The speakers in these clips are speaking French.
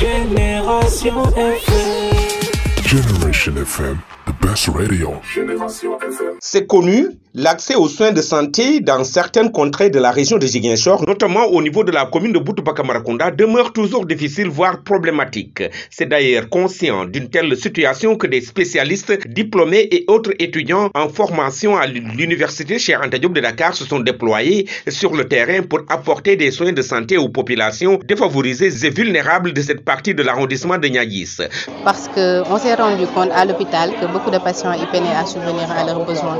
Génération FM. Generation FM, the best radio. C'est connu, l'accès aux soins de santé dans certaines contrées de la région de Ziguinchor, notamment au niveau de la commune de Boutoupa-Camaracounda, demeure toujours difficile, voire problématique. C'est d'ailleurs conscient d'une telle situation que des spécialistes, diplômés et autres étudiants en formation à l'université Cheikh Anta Diop de Dakar se sont déployés sur le terrain pour apporter des soins de santé aux populations défavorisées et vulnérables de cette partie de l'arrondissement de Niaguis. Parce qu'on s'est rendu compte à l'hôpital que beaucoup de patients y peinaient à subvenir à leurs besoins.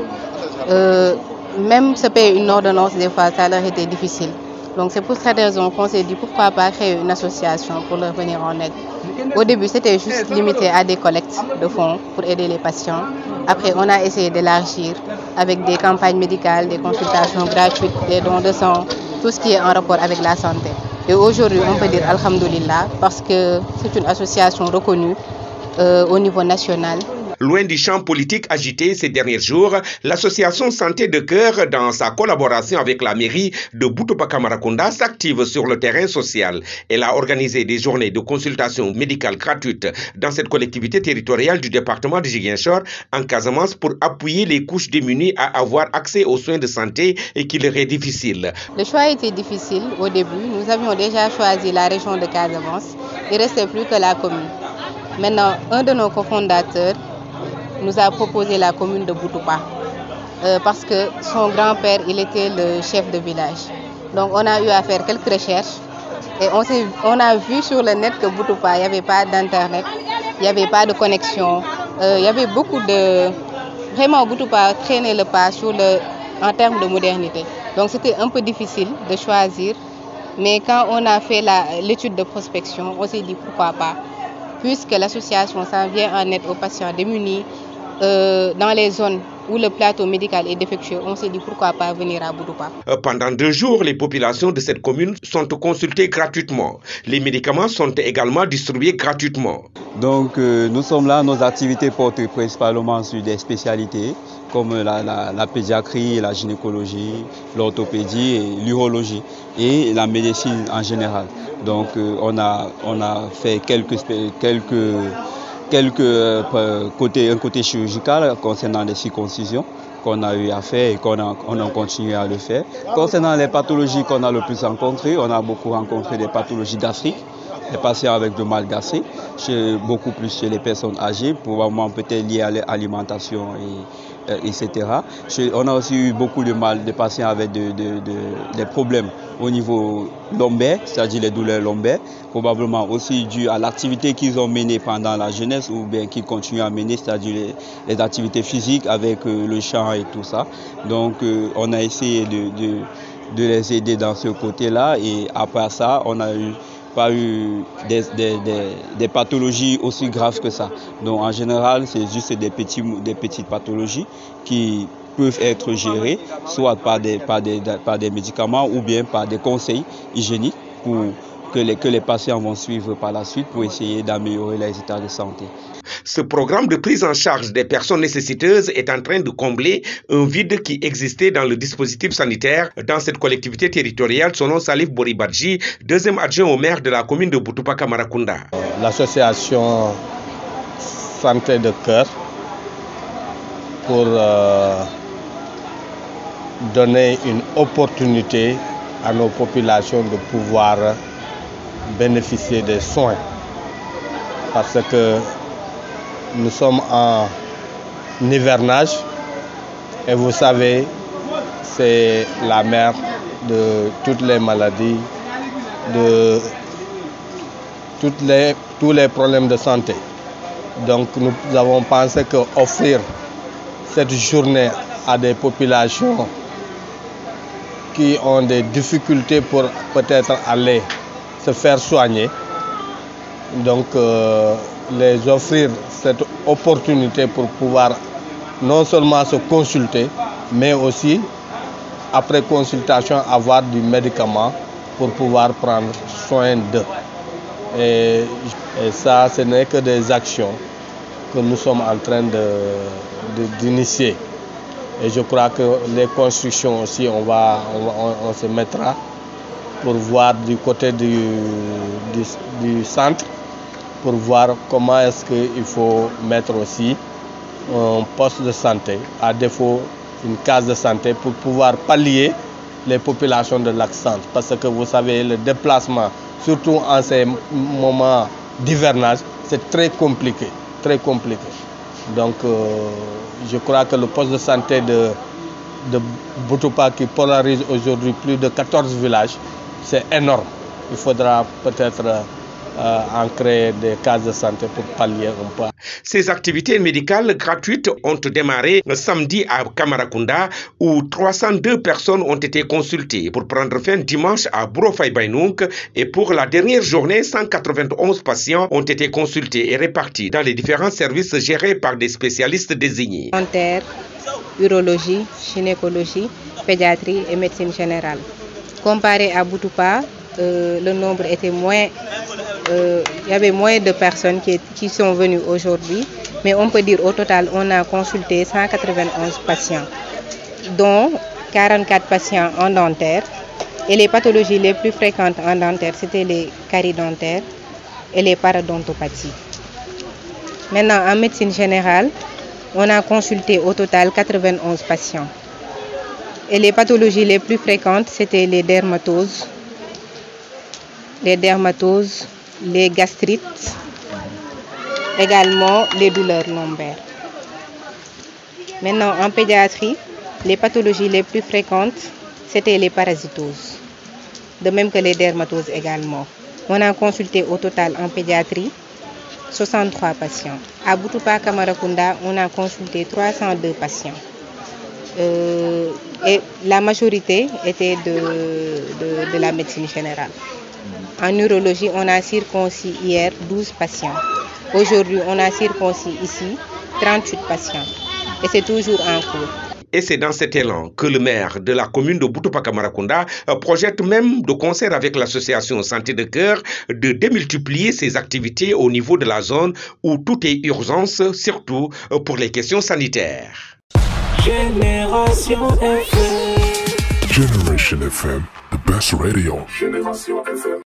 Même se payer une ordonnance, des fois, ça leur était difficile. Donc c'est pour cette raison qu'on s'est dit pourquoi pas créer une association pour leur venir en aide. Au début, c'était juste limité à des collectes de fonds pour aider les patients. Après, on a essayé d'élargir avec des campagnes médicales, des consultations gratuites, des dons de sang, tout ce qui est en rapport avec la santé. Et aujourd'hui, on peut dire Alhamdoulilah parce que c'est une association reconnue au niveau national. Loin du champ politique agité ces derniers jours, l'association Santé de Cœur, dans sa collaboration avec la mairie de Boutoupa-Camaracounda, s'active sur le terrain social. Elle a organisé des journées de consultation médicale gratuites dans cette collectivité territoriale du département de Ziguinchor, en Casamance, pour appuyer les couches démunies à avoir accès aux soins de santé et qui leur est difficile. Le choix était difficile au début. Nous avions déjà choisi la région de Casamance. Il ne restait plus que la commune. Maintenant, un de nos cofondateurs nous a proposé la commune de Boutoupa parce que son grand-père, il était le chef de village. Donc on a eu à faire quelques recherches et on a vu sur le net que Boutoupa, il n'y avait pas d'internet, il n'y avait pas de connexion, il y avait beaucoup de... Vraiment, Boutoupa traînait le pas en termes de modernité. Donc c'était un peu difficile de choisir, mais quand on a fait l'étude de prospection, on s'est dit pourquoi pas. Puisque l'association s'en vient en aide aux patients démunis dans les zones où le plateau médical est défectueux, on s'est dit pourquoi pas venir à Boutoupa. Pendant 2 jours, les populations de cette commune sont consultées gratuitement. Les médicaments sont également distribués gratuitement. Donc nous sommes là, nos activités portent principalement sur des spécialités comme la pédiatrie, la gynécologie, l'orthopédie et l'urologie et la médecine en général. Donc on a fait un côté chirurgical concernant les circoncisions qu'on a eu à faire et qu'on a continué à le faire. Concernant les pathologies qu'on a le plus rencontrées, on a beaucoup rencontré des pathologies gastriques, des patients avec du mal gastrique, beaucoup plus chez les personnes âgées, probablement peut-être liées à l'alimentation, etc. On a aussi eu beaucoup de mal, de patients avec des problèmes au niveau lombaire, c'est-à-dire les douleurs lombaires, probablement aussi dû à l'activité qu'ils ont menée pendant la jeunesse ou bien qu'ils continuent à mener, c'est-à-dire les activités physiques avec le chant et tout ça. Donc on a essayé de les aider dans ce côté-là et après ça, on n'a pas eu des pathologies aussi graves que ça. Donc en général, c'est juste des petites pathologies qui peuvent être gérées soit par des médicaments ou bien par des conseils hygiéniques que les patients vont suivre par la suite pour essayer d'améliorer les états de santé. Ce programme de prise en charge des personnes nécessiteuses est en train de combler un vide qui existait dans le dispositif sanitaire dans cette collectivité territoriale, selon Salif Boribadji, deuxième adjoint au maire de la commune de Boutoupa-Camaracounda. L'association Santé de Cœur pour donner une opportunité à nos populations de pouvoir bénéficier des soins. Parce que nous sommes en hivernage et vous savez, c'est la mère de toutes les maladies, de tous les problèmes de santé. Donc nous avons pensé qu'offrir cette journée à des populations qui ont des difficultés pour peut-être aller se faire soigner, donc les offrir cette opportunité pour pouvoir non seulement se consulter, mais aussi après consultation avoir du médicament pour pouvoir prendre soin d'eux. Et ça, ce n'est que des actions que nous sommes en train d'initier. Et je crois que les constructions aussi, on se mettra pour voir du côté du centre pour voir comment est-ce qu'il faut mettre aussi un poste de santé, à défaut une case de santé, pour pouvoir pallier les populations de l'axe centre. Parce que vous savez, le déplacement, surtout en ces moments d'hivernage, c'est très compliqué, très compliqué. Donc je crois que le poste de santé de Boutoupa, qui polarise aujourd'hui plus de 14 villages, c'est énorme. Il faudra peut-être en créer des cases de santé pour pallier un peu. Ces activités médicales gratuites ont démarré samedi à Kamarakunda, où 302 personnes ont été consultées, pour prendre fin dimanche à Bourofay-Bainouk, et pour la dernière journée, 191 patients ont été consultés et répartis dans les différents services gérés par des spécialistes désignés. Dentaire, urologie, gynécologie, pédiatrie et médecine générale. Comparé à Boutoupa, le nombre était moins, il y avait moins de personnes qui sont venues aujourd'hui, mais on peut dire au total on a consulté 191 patients, dont 44 patients en dentaire, et les pathologies les plus fréquentes en dentaire c'était les caries dentaires et les parodontopathies. Maintenant en médecine générale, on a consulté au total 91 patients. Et les pathologies les plus fréquentes, c'était les dermatoses, les gastrites, également les douleurs lombaires. Maintenant, en pédiatrie, les pathologies les plus fréquentes, c'était les parasitoses, de même que les dermatoses également. On a consulté au total en pédiatrie 63 patients. À Boutoupa Kamarakunda, on a consulté 302 patients. Et la majorité était de la médecine générale. En urologie, on a circoncis hier 12 patients. Aujourd'hui, on a circoncis ici 38 patients. Et c'est toujours en cours. Et c'est dans cet élan que le maire de la commune de Boutoupa Kamarakunda projette, même de concert avec l'association Santé de Cœur, de démultiplier ses activités au niveau de la zone où tout est urgence, surtout pour les questions sanitaires. Génération FM. Generation FM, the best radio. Génération FM.